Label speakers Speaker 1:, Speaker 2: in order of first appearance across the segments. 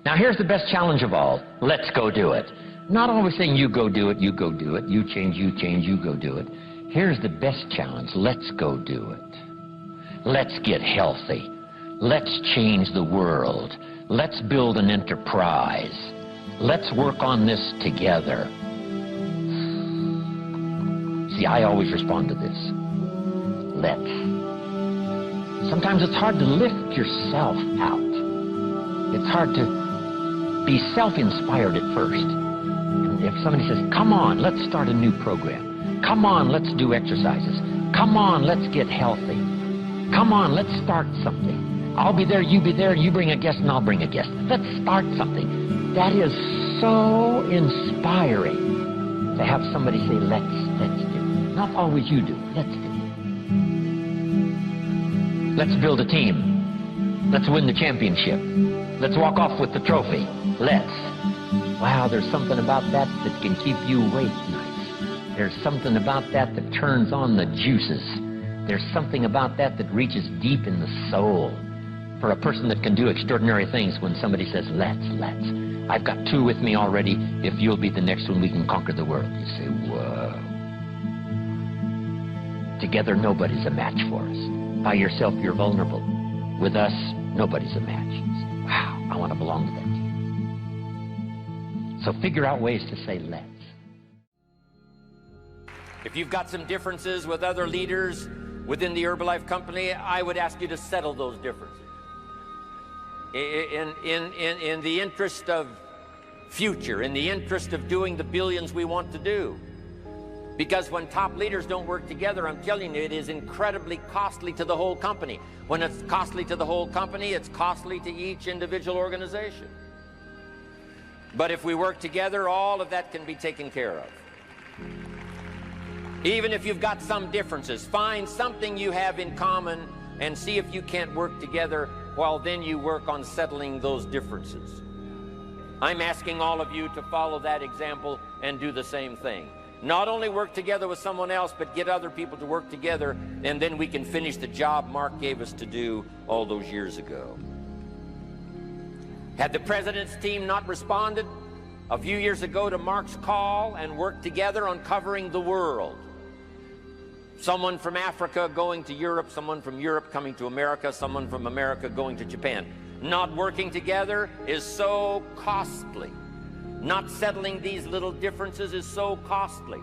Speaker 1: Now here's the best challenge of all. Let's go do it. Not always saying you go do it, you go do it, you change, you go do it. Here's the best challenge. Let's go do it. Let's get healthy. Let's change the world. Let's build an enterprise. Let's work on this together. See, I always respond to this. Let's. Sometimes it's hard to lift yourself out. It's hard to be self-inspired at first. And if somebody says, come on, let's start a new program. Come on, let's do exercises. Come on, let's get healthy. Come on, let's start something. I'll be there, you be there, you bring a guest and I'll bring a guest. Let's start something. That is so inspiring to have somebody say, let's do. Not always you do, let's do. Let's build a team. Let's win the championship. Let's walk off with the trophy. Let's. Wow, there's something about that that can keep you awake nights. There's something about that that turns on the juices. There's something about that that reaches deep in the soul. For a person that can do extraordinary things when somebody says, let's. I've got two with me already. If you'll be the next one, we can conquer the world. You say, whoa. Together, nobody's a match for us. By yourself, you're vulnerable. With us, nobody's a match. You say, wow, I want to belong to that team. So figure out ways to say, let's.
Speaker 2: If you've got some differences with other leaders within the Herbalife company, I would ask you to settle those differences. In the interest of future, in the interest of doing the billions we want to do. Because when top leaders don't work together, I'm telling you, it is incredibly costly to the whole company. When it's costly to the whole company, it's costly to each individual organization. But if we work together, all of that can be taken care of. Even if you've got some differences, find something you have in common and see if you can't work together, while then you work on settling those differences. I'm asking all of you to follow that example and do the same thing. Not only work together with someone else, but get other people to work together, and then we can finish the job Mark gave us to do all those years ago. Had the president's team not responded a few years ago to Mark's call and worked together on covering the world, someone from Africa going to Europe, someone from Europe coming to America, someone from America going to Japan. Not working together is so costly. Not settling these little differences is so costly.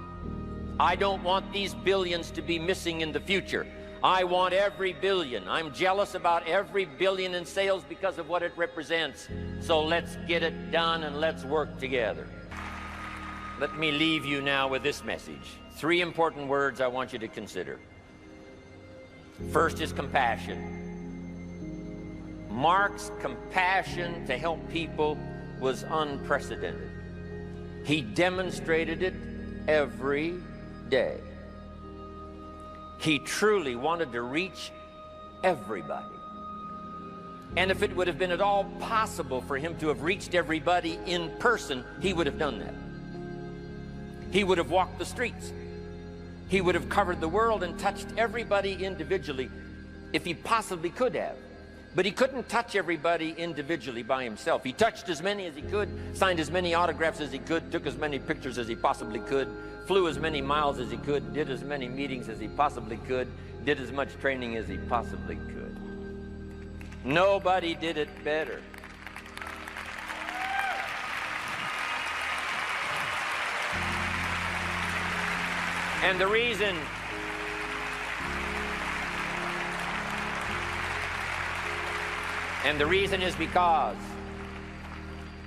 Speaker 2: I don't want these billions to be missing in the future. I want every billion. I'm jealous about every billion in sales because of what it represents. So let's get it done and let's work together. Let me leave you now with this message. 3 important words I want you to consider. First is compassion. Mark's compassion to help people was unprecedented. He demonstrated it every day. He truly wanted to reach everybody. And if it would have been at all possible for him to have reached everybody in person, he would have done that. He would have walked the streets. He would have covered the world and touched everybody individually if he possibly could have. But he couldn't touch everybody individually by himself. He touched as many as he could, signed as many autographs as he could, took as many pictures as he possibly could, flew as many miles as he could, did as many meetings as he possibly could, did as much training as he possibly could. Nobody did it better. And the reason is because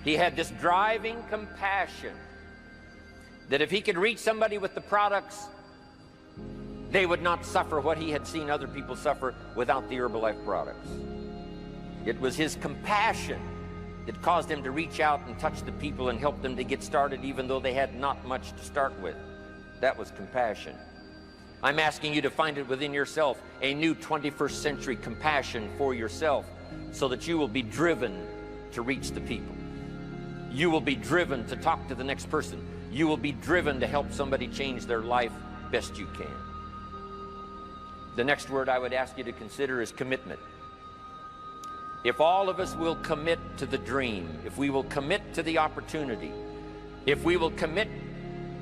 Speaker 2: he had this driving compassion that if he could reach somebody with the products, they would not suffer what he had seen other people suffer without the Herbalife products. It was his compassion that caused him to reach out and touch the people and help them to get started even though they had not much to start with. That was compassion. I'm asking you to find it within yourself, a new 21st century compassion for yourself, so that you will be driven to reach the people. You will be driven to talk to the next person. You will be driven to help somebody change their life best you can. The next word I would ask you to consider is commitment. if all of us will commit to the dream, if we will commit to the opportunity, if we will commit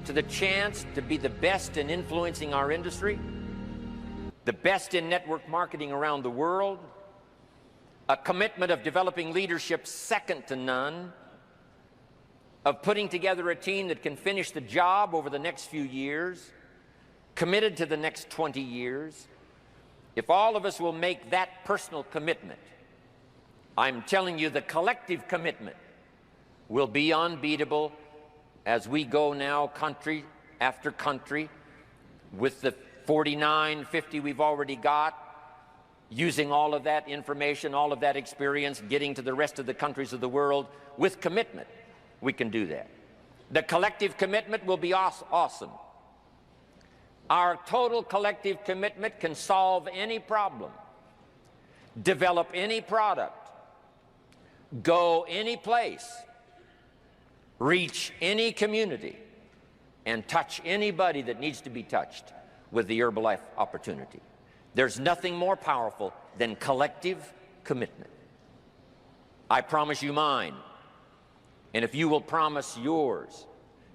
Speaker 2: to the chance to be the best in influencing our industry, the best in network marketing around the world, a commitment of developing leadership second to none, of putting together a team that can finish the job over the next few years, committed to the next 20 years, if all of us will make that personal commitment, I'm telling you the collective commitment will be unbeatable as we go now country after country with the 49, 50 we've already got, using all of that information, all of that experience, getting to the rest of the countries of the world with commitment. We can do that. The collective commitment will be awesome. Our total collective commitment can solve any problem, develop any product, go any place, reach any community, and touch anybody that needs to be touched with the Herbalife opportunity. There's nothing more powerful than collective commitment. I promise you mine, and if you will promise yours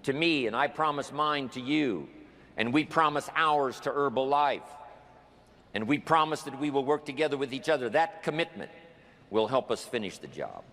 Speaker 2: to me, and I promise mine to you, and we promise ours to Herbalife, and we promise that we will work together with each other, that commitment will help us finish the job.